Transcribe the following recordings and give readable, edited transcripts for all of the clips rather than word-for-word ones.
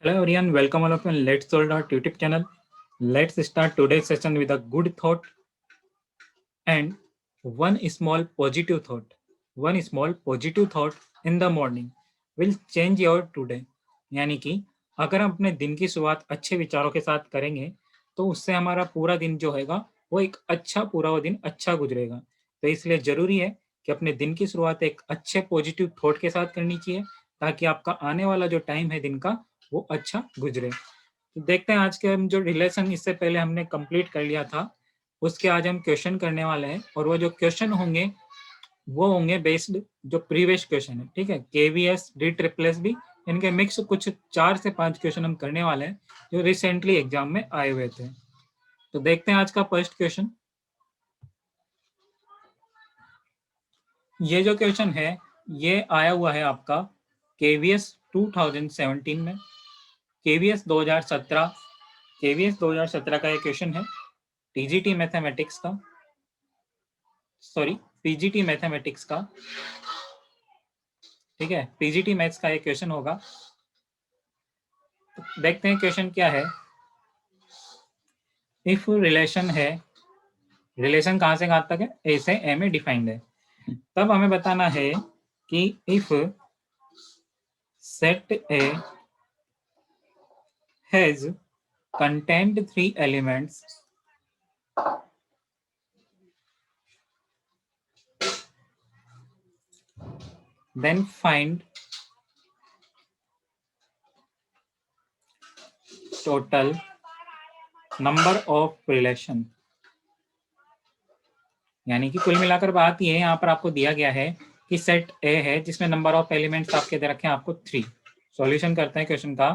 Hello everyone, welcome all of you on Let's Solve our YouTube channel. Let's start today's session with a good thought and one small positive thought. One small positive thought in the morning will change your today. यानी कि अगर हम अपने दिन की शुरुआत अच्छे विचारों के साथ करेंगे तो उससे हमारा पूरा दिन जो होगा वो एक अच्छा पूरा वो दिन अच्छा गुजरेगा। तो इसलिए जरूरी है कि अपने दिन की शुरुआत एक अच्छे पॉजिटिव थॉट के साथ करनी चाहिए ताकि आपका आने वाला जो टाइम है दिन का वो अच्छा गुजरे। तो देखते हैं आज के हम जो रिलेशन इससे पहले हमने कंप्लीट कर लिया था उसके आज हम क्वेश्चन करने वाले हैं और वो जो क्वेश्चन होंगे वो होंगे बेस्ड जो प्रीवियस क्वेश्चन है। ठीक है, KVS D triple S B इनके मिक्स कुछ 4 से 5 क्वेश्चन हम करने वाले हैं जो रिसेंटली एग्जाम में आए हुए थे। तो देखते हैं आज का फर्स्ट क्वेश्चन। ये जो क्वेश्चन है ये आया हुआ है आपका केवीएस 2017 में, केवीएस 2017 केवीएस 2017 का ये क्वेश्चन है टीजीटी मैथमेटिक्स का, सॉरी पीजीटी मैथमेटिक्स का। ठीक है, पीजीटी मैथ्स का एक क्वेश्चन होगा। तो देखते हैं क्वेश्चन क्या है। इफ रिलेशन है, रिलेशन कहां से कहां तक है, ए से ए में डिफाइंड है। तब हमें बताना है कि if set A has content 3 elements then find total number of relation। यानी कि कुल मिलाकर बात ये है, यहाँ पर आपको दिया गया है कि सेट ए है जिसमें नंबर ऑफ एलिमेंट्स आपके दे रखे हैं आपको 3। सॉल्यूशन करते हैं क्वेश्चन का।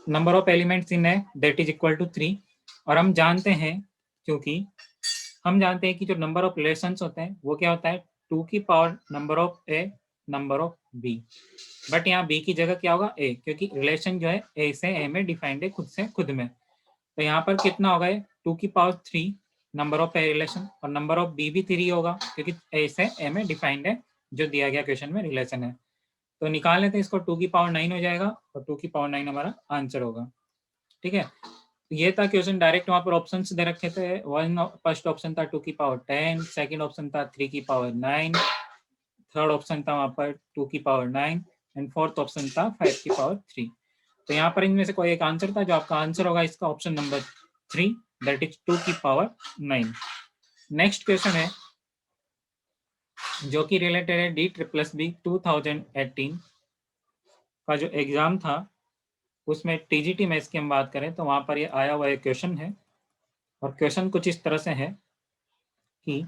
नंबर ऑफ एलिमेंट्स इन है दैट इज इक्वल टू 3 और हम जानते हैं, क्योंकि हम जानते हैं कि जो नंबर ऑफ रिलेशंस होते हैं वो क्या होता है 2 की power number of A number of B. But यहाँ बी की जगह क्या होगा ए, क्योंकि रिलेशन जो है ए से ए में डिफाइंड है खुद से खुद में। तो यहाँ पर कितना होगा 2 की power 3 number of a relation और नंबर ऑफ बी भी 3 होगा क्योंकि ए से ए में डिफाइंड है जो दिया गया क्वेश्चन में रिलेशन है। तो निकाल लेते हैं इसको, 2 की पावर 9 हो जाएगा और 2 की पावर 9 हमारा आंसर होगा। ठीक है, ये था क्वेश्चन। डायरेक्ट वहां पर ऑप्शन दे रखे थे। वन फर्स्ट ऑप्शन था 2 की पावर 10, सेकंड ऑप्शन था 3 की पावर 9, थर्ड ऑप्शन था वहां पर 2 की पावर 9 एंड फोर्थ ऑप्शन था 5 की पावर 3। तो यहाँ पर इनमें से कोई एक आंसर था, जो आपका आंसर होगा इसका ऑप्शन नंबर 3 दैट इज 2 की पावर 9। नेक्स्ट क्वेश्चन है जो कि रिलेटेड है डी ट्रिपल एस बी 2018 का जो एग्जाम था उसमें टीजीटी मैथ्स की हम बात करें तो वहां पर ये आया हुआ एक क्वेश्चन है और क्वेश्चन कुछ इस तरह से है कि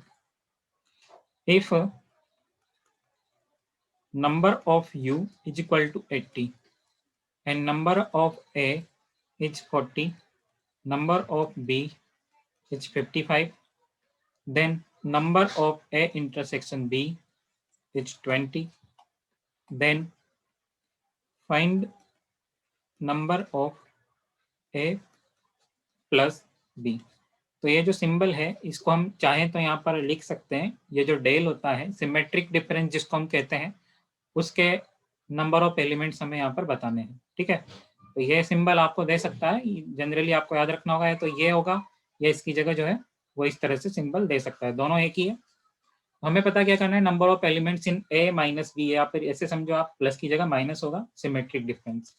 if number of u is equal to 80 and number of a is 40, number of b is 55, then number of a intersection b is 20, then find number of a plus b। तो ये जो symbol है इसको हम चाहें तो यहाँ पर लिख सकते हैं, ये जो डेल होता है सिमेट्रिक डिफरेंस जिसको हम कहते हैं उसके नंबर ऑफ एलिमेंट्स हमें यहाँ पर बताने हैं। ठीक है, तो ये सिंबल आपको दे सकता है, जनरली आपको याद रखना होगा। तो ये होगा या इसकी जगह जो है वो इस तरह से सिंबल दे सकता है, दोनों एक ही है। हमें पता क्या करना है, number of elements in A minus B, या फिर ऐसे समझो आप प्लस की जगह माइनस होगा, सिमेट्रिक डिफरेंस।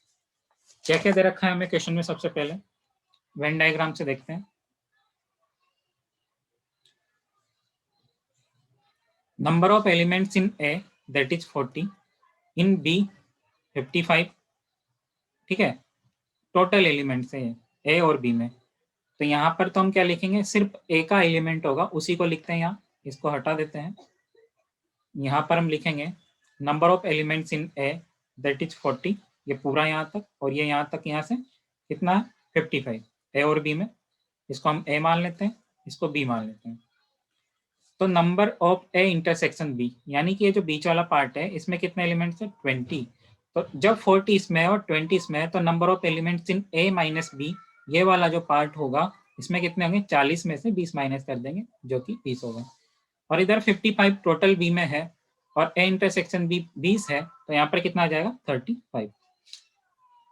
क्या क्या दे रखा है हमें क्वेश्चन में, सबसे पहले वेन डायग्राम से देखते हैं। Number of elements in A that is 40, in B 55। ठीक है, टोटल एलिमेंट्स है ए और बी में। तो यहाँ पर तो हम क्या लिखेंगे, सिर्फ ए का एलिमेंट होगा उसी को लिखते हैं, यहाँ इसको हटा देते हैं। यहाँ पर हम लिखेंगे number of elements in A that is 40, ये पूरा यहाँ तक, और ये यहाँ तक, यहाँ से कितना है 55 ए और बी में। इसको हम ए मान लेते हैं, इसको बी मान लेते हैं। तो number of A intersection B, यानी कि ये जो बीच वाला पार्ट है इसमें कितने एलिमेंट्स है 20। तो जब 40 इसमें है और 20 इसमें है तो number of elements in A minus B, ये वाला जो पार्ट होगा इसमें कितने होंगे, 40 में से 20 माइनस कर देंगे जो कि 20 होगा। और इधर 55 टोटल बी में है और ए इंटरसेक्शन बी 20 है, तो यहाँ पर कितना आ जाएगा 35।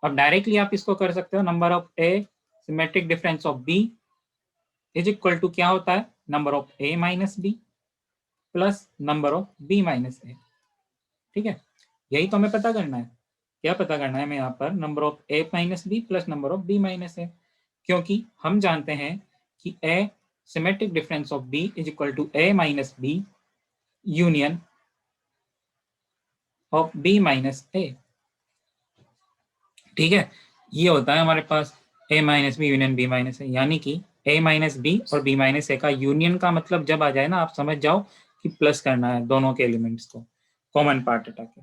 अब डायरेक्टली आप इसको कर सकते हो, number of A symmetric difference of B is equal to क्या होता है, number of A minus B plus number of B minus A. ठीक है, यही तो हमें पता करना है। क्या पता करना है हमें यहाँ पर, number of A minus B plus number of B minus A, क्योंकि हम जानते हैं कि A symmetric difference of B is equal to A minus B union of B minus A. ठीक है, ये होता है हमारे पास A minus B union B minus A, यानी कि ए माइनस बी और बी माइनस ए का यूनियन का मतलब जब आ जाए ना, आप समझ जाओ कि प्लस करना है दोनों के एलिमेंट्स को, कॉमन पार्ट हटा के।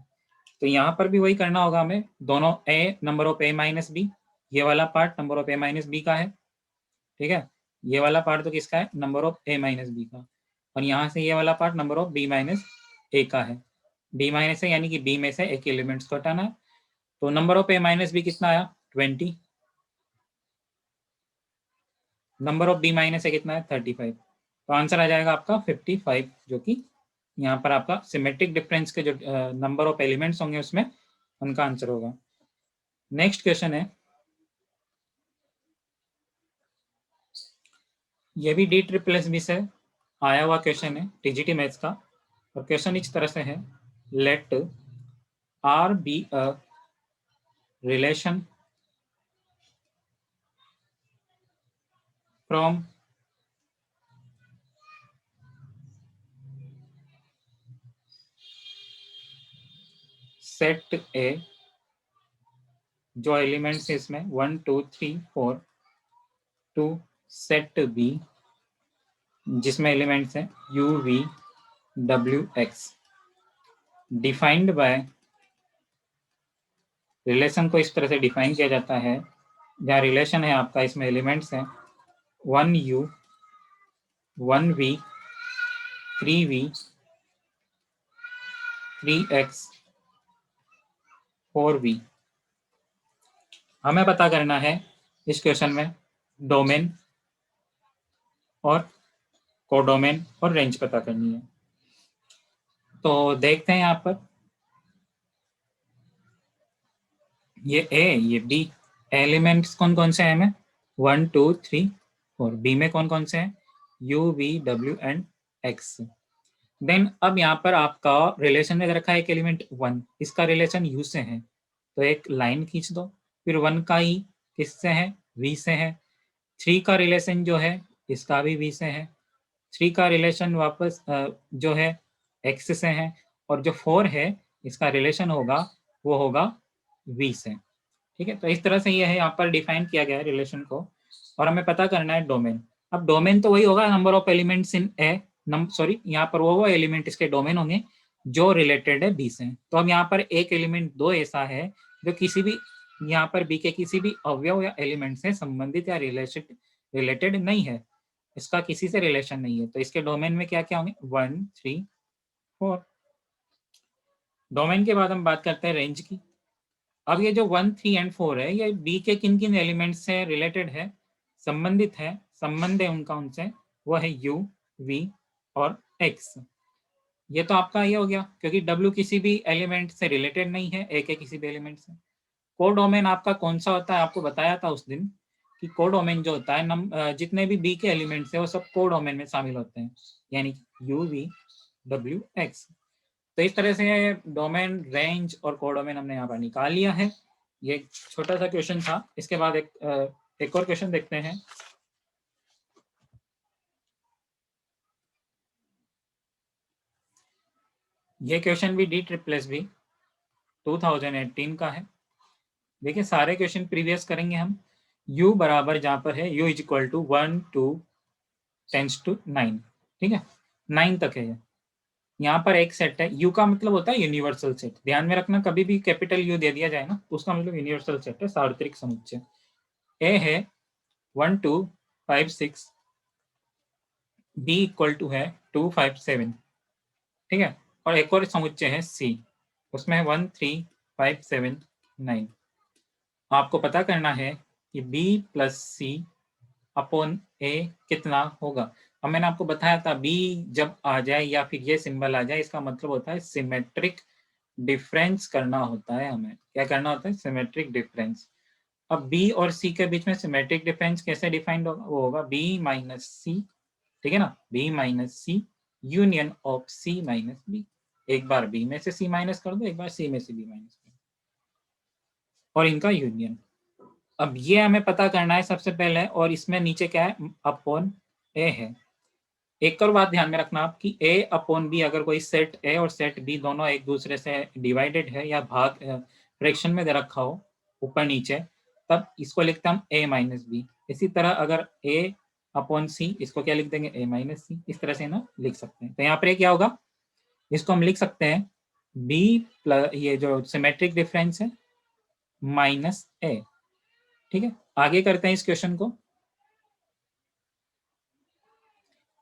तो यहाँ पर भी वही करना होगा हमें, दोनों A number of A minus B, ये वाला part number of A minus B का है। ठीक है, ये वाला पार्ट तो किसका है, number of A minus B का, और यहाँ से ये वाला part number of B minus A का है। बी माइनस ए यानी कि बी में से एक एलिमेंट्स को हटाना है। तो number of A minus B कितना आया, 20, number of B minus A कितना है, 35। तो आंसर आ जाएगा आपका 55, जो कि यहाँ पर आपका सिमेट्रिक डिफरेंस के जो नंबर ऑफ एलिमेंट्स होंगे उसमें उनका आंसर होगा। नेक्स्ट क्वेश्चन है, ये भी DSSS से आया हुआ क्वेश्चन है, टीजीटी मैथ्स का, और क्वेश्चन इस तरह से है, let R be a relation from set A, जो एलिमेंट्स है इसमें 1 2 3 4, टू सेट बी जिसमें एलिमेंट्स हैं U V W X, defined by, relation को इस तरह से डिफाइन किया जाता है, जहाँ रिलेशन है आपका, इसमें एलिमेंट्स हैं 1u 1v 3v 3x 4v। हमें पता करना है इस क्वेश्चन में डोमेन और कोडोमेन और रेंज पता करनी है। तो देखते हैं यहाँ पर, ये ए ये बी, एलिमेंट्स कौन कौन से हैं हमें, 1 2 3 4, बी में कौन कौन से हैं, U V W and X. Then अब यहाँ पर आपका रिलेशन में रखा है एक एलिमेंट 1, इसका रिलेशन यू से है, तो एक लाइन खींच दो, फिर 1 का ही किससे है, वी से है। 3 का रिलेशन जो है इसका भी वी से है, 3 का रिलेशन वापस जो है एक्स से है, और जो 4 है इसका रिलेशन होगा वो होगा वी से। ठीक है, तो इस तरह से ये है यहाँ पर डिफाइन किया गया है रिलेशन को, और हमें पता करना है डोमेन। अब डोमेन तो वही होगा, number of elements in A, sorry यहाँ पर वो एलिमेंट इसके डोमेन होंगे जो रिलेटेड है बी से। तो अब यहाँ पर एक एलिमेंट दो ऐसा है जो किसी भी यहाँ पर बी के किसी भी अवयव या एलिमेंट से संबंधित या रिलेटेड नहीं है, इसका किसी से रिलेशन नहीं है, तो इसके डोमेन में क्या क्या होंगे, 1 3 4। डोमेन के बाद हम बात करते हैं रेंज की। अब ये जो 1 3 एंड 4 है, ये बी के किन किन एलिमेंट से रिलेटेड है, संबंधित है, संबंध है उनका उनसे, वो है यू वी और एक्स। ये तो आपका ये हो गया, क्योंकि डब्ल्यू किसी भी एलिमेंट से रिलेटेड नहीं है, ए के किसी भी एलिमेंट से। कोडोमेन आपका कौन सा होता है, आपको बताया था उस दिन कि कोडोमेन जो होता है, जितने भी बी के एलिमेंट्स है वो सब कोडोमेन में शामिल होते हैं, यानी यू वी डब्ल्यू एक्स। तो इस तरह से डोमेन, रेंज और कोडोमेन हमने यहाँ पर निकाल लिया है। ये एक छोटा सा क्वेश्चन था। इसके बाद एक और क्वेश्चन देखते हैं। ये क्वेश्चन भी DSSS 2018 का है। देखिए सारे क्वेश्चन प्रीवियस करेंगे हम। u बराबर जहाँ पर है u is equal to 1 2 tens to 9, ठीक है, 9 तक है। यहाँ पर एक सेट है, u का मतलब होता है यूनिवर्सल सेट। ध्यान में रखना, कभी भी कैपिटल U दे दिया जाए ना तो उसका मतलब यूनिवर्सल सेट है, सार्वत्रिक समुच्चय। a है 1 2 5 6, b इक्वल टू है 2 5 7, ठीक है, और एक और समुच्चय है c, उसमें 1 3 5 7 9। आपको पता करना है कि b प्लस सी अपॉन ए कितना होगा। अब मैंने आपको बताया था b जब आ जाए या फिर ये सिंबल आ जाए, इसका मतलब होता है सिमेट्रिक डिफरेंस करना होता है। हमें क्या करना होता है, सिमेट्रिक डिफरेंस। अब बी और सी के बीच में सिमेट्रिक डिफरेंस कैसे डिफाइंड होगा? वो होगा बी माइनस सी, ठीक है ना, B minus C union of C minus B. एक बार बी में से सी माइनस कर दो, एक बार सी में से बी माइनस कर दो, और इनका यूनियन। अब ये हमें पता करना है सबसे पहले, और इसमें नीचे क्या है, अपॉन ए है। एक और बात ध्यान में रखना आप कि ए अपॉन बी, अगर कोई सेट ए और सेट बी दोनों एक दूसरे से डिवाइडेड है या भाग फ्रैक्शन में दे रखा हो ऊपर नीचे, तब इसको लिखते हैं हम ए माइनस बी। इसी तरह अगर ए अपॉन सी, इसको क्या लिख देंगे, ए माइनस सी। इस तरह से ना लिख सकते हैं। तो यहाँ पर क्या होगा, इसको हम लिख सकते हैं बी प्लस ये जो सिमेट्रिक डिफरेंस है माइनस ए। ठीक है, आगे करते हैं इस क्वेश्चन को।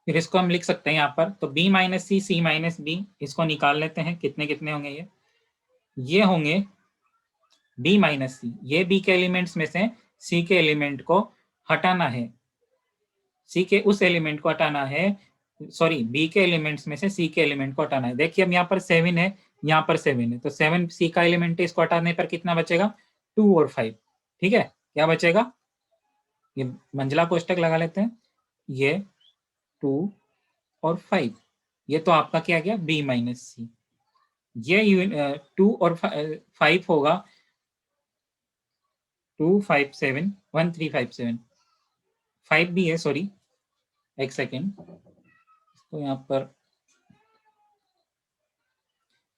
फिर इसको हम लिख सकते हैं यहाँ पर, तो b माइनस सी माइनस बी, इसको निकाल लेते हैं कितने कितने होंगे ये होंगे b माइनस सी। ये b के एलिमेंट्स में से c के एलिमेंट को हटाना है, c के उस एलिमेंट को हटाना है, सॉरी b के एलिमेंट्स में से c के एलिमेंट को हटाना है। देखिए अब यहाँ पर 7 है, यहाँ पर 7 है, तो 7 c का एलिमेंट है, इसको हटाने पर कितना बचेगा, 2 और 5। ठीक है, क्या बचेगा, ये मंझला कोष्टक लगा लेते हैं, ये 2 और 5, ये तो आपका क्या गया b माइनस सी। ये 2 और 5 होगा 257 1357, 5 भी है, सॉरी एक सेकेंड, तो यहाँ पर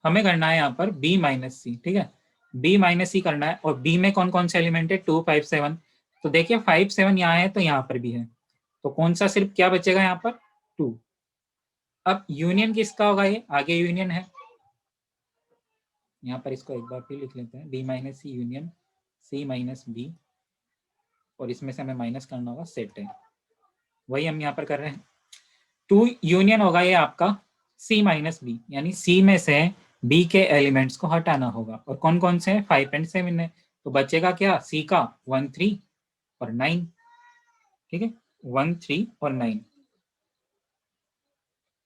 हमें करना है यहाँ पर b माइनस सी। ठीक है, b माइनस सी करना है, और b में कौन कौन से एलिमेंट है, 2 5 7। तो देखिए 5 7 यहाँ है, तो यहाँ पर भी है, तो कौन सा सिर्फ क्या बचेगा यहाँ पर, 2। अब यूनियन किसका होगा, ये आगे यूनियन है, यहाँ पर इसको एक बार फिर लिख लेते हैं, b minus C union c minus B, और इसमें से हमें माइनस करना होगा सेट है, वही हम यहाँ पर कर रहे हैं। 2 यूनियन होगा ये आपका c माइनस बी, यानी c में से b के एलिमेंट्स को हटाना होगा, और कौन कौन से 5 एंड 7 है, तो बचेगा क्या, c का 1 3 और 9। ठीक है, 1 3 और 9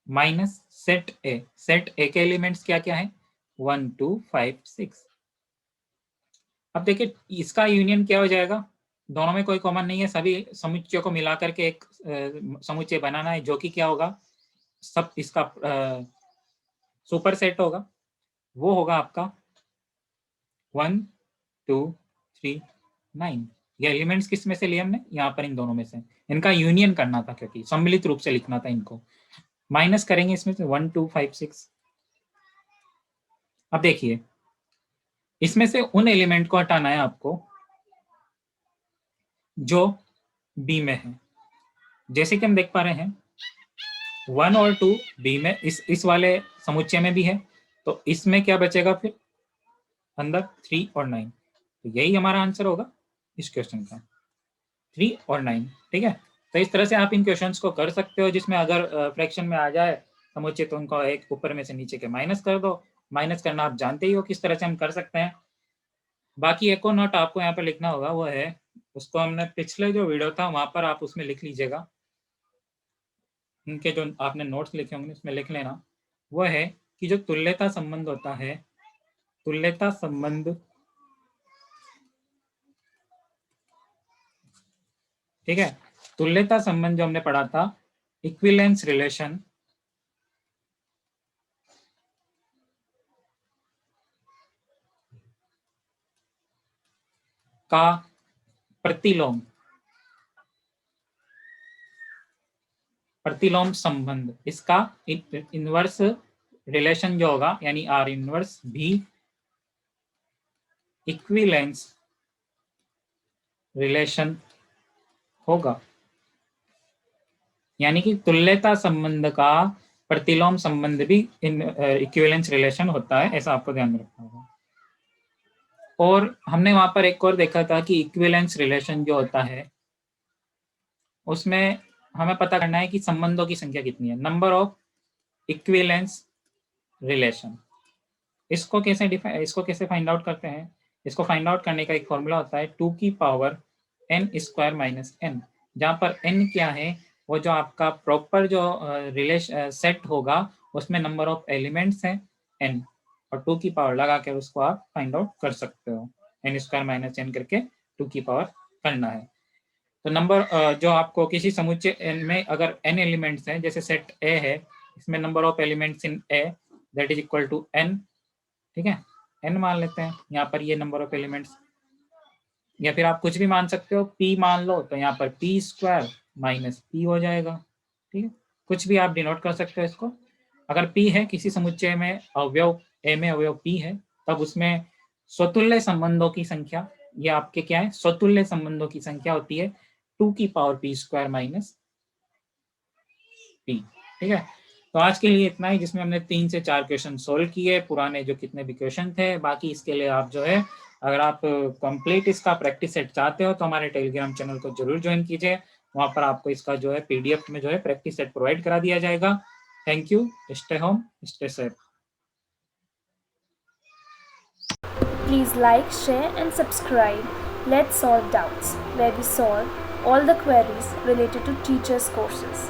माइनस सेट ए के एलिमेंट्स क्या क्या है, 1 2 5 6। अब देखिए इसका यूनियन क्या हो जाएगा, दोनों में कोई कॉमन नहीं है, सभी समुच्चयों को मिलाकर के एक समुच्चय बनाना है, जो कि क्या होगा, सब इसका सुपर सेट होगा। वो होगा आपका 1 2 3 9। ये एलिमेंट्स किस में से लिए हमने, यहाँ पर इन दोनों में से, इनका यूनियन करना था, क्योंकि सम्मिलित रूप से लिखना था इनको। माइनस करेंगे इसमें से 1 2 5 6। अब देखिए इसमें से उन एलिमेंट को हटाना है आपको जो बी में है। जैसे कि हम देख पा रहे हैं 1 और 2 बी में, इस वाले समुच्चय में भी है, तो इसमें क्या बचेगा फिर अंदर 3 और 9। तो यही हमारा आंसर होगा इस क्वेश्चन का, 3 और 9। ठीक है, तो इस तरह से आप इन क्वेश्चंस को कर सकते हो, जिसमें अगर फ्रैक्शन में आ जाए समुच्चय तो उनको एक ऊपर में से नीचे के माइनस कर दो। माइनस करना आप जानते ही हो किस तरह से हम कर सकते हैं। बाकी एक और नोट आपको यहाँ पर लिखना होगा, वो है, उसको हमने पिछले जो वीडियो था वहां पर आप उसमें लिख लीजिएगा, उनके जो आपने नोट्स लिखे होंगे उसमें लिख लेना। वो है कि जो तुल्यता संबंध होता है, तुल्यता संबंध, ठीक है, तुल्यता संबंध जो हमने पढ़ा था, इक्विवेलेंस रिलेशन, का प्रतिलोम, प्रतिलोम संबंध, इसका इनवर्स रिलेशन जो होगा, यानी आर इनवर्स भी इक्विवेलेंस रिलेशन होगा। यानी कि तुल्यता संबंध का प्रतिलोम संबंध भी इक्विवेलेंस रिलेशन होता है, ऐसा आपको ध्यान में रखना होगा। और हमने वहां पर एक और देखा था कि इक्विवेलेंस रिलेशन जो होता है उसमें हमें पता करना है कि संबंधों की संख्या कितनी है, नंबर ऑफ इक्विवेलेंस रिलेशन। इसको कैसे फाइंड आउट करते हैं, इसको फाइंड आउट करने का एक फॉर्मूला होता है 2 की power n square minus n, जहाँ पर n क्या है, वो जो आपका प्रॉपर जो सेट होगा उसमें नंबर ऑफ एलिमेंट्स हैं n, और 2 की पावर लगा कर उसको आप फाइंड आउट कर सकते हो, n स्क्वायर माइनस n करके 2 की पावर करना है। तो नंबर जो आपको किसी समुच्चय n में अगर n एलिमेंट्स हैं, जैसे सेट A है, इसमें number of elements in A that is equal to n, ठीक है, n मान लेते हैं यहाँ पर ये नंबर ऑफ एलिमेंट्स, या फिर आप कुछ भी मान सकते हो, p मान लो तो यहाँ पर p स्क्वायर माइनस p हो जाएगा, ठीक है, कुछ भी आप डिनोट कर सकते हो इसको। अगर p है किसी समुच्चय में अवयव A में अवयव p है, तब उसमें स्वतुल्य संबंधों की संख्या, ये आपके क्या है, स्वतुल्य संबंधों की संख्या होती है 2 की power p square minus p, ठीक है। तो आज के लिए इतना ही, जिसमें हमने 3 से 4 क्वेश्चन सोल्व किए, पुराने जो कितने भी क्वेश्चन थे। बाकी इसके लिए आप जो है, अगर आप कंप्लीट इसका प्रैक्टिस सेट चाहते हो तो हमारे टेलीग्राम चैनल को जरूर ज्वाइन कीजिए, वहां पर आपको इसका जो है पीडीएफ में जो है प्रैक्टिस सेट प्रोवाइड करा दिया जाएगा। Thank you, stay home, stay safe. Please like, share and subscribe. Let's solve doubts, where we solve all the queries related to teachers' courses.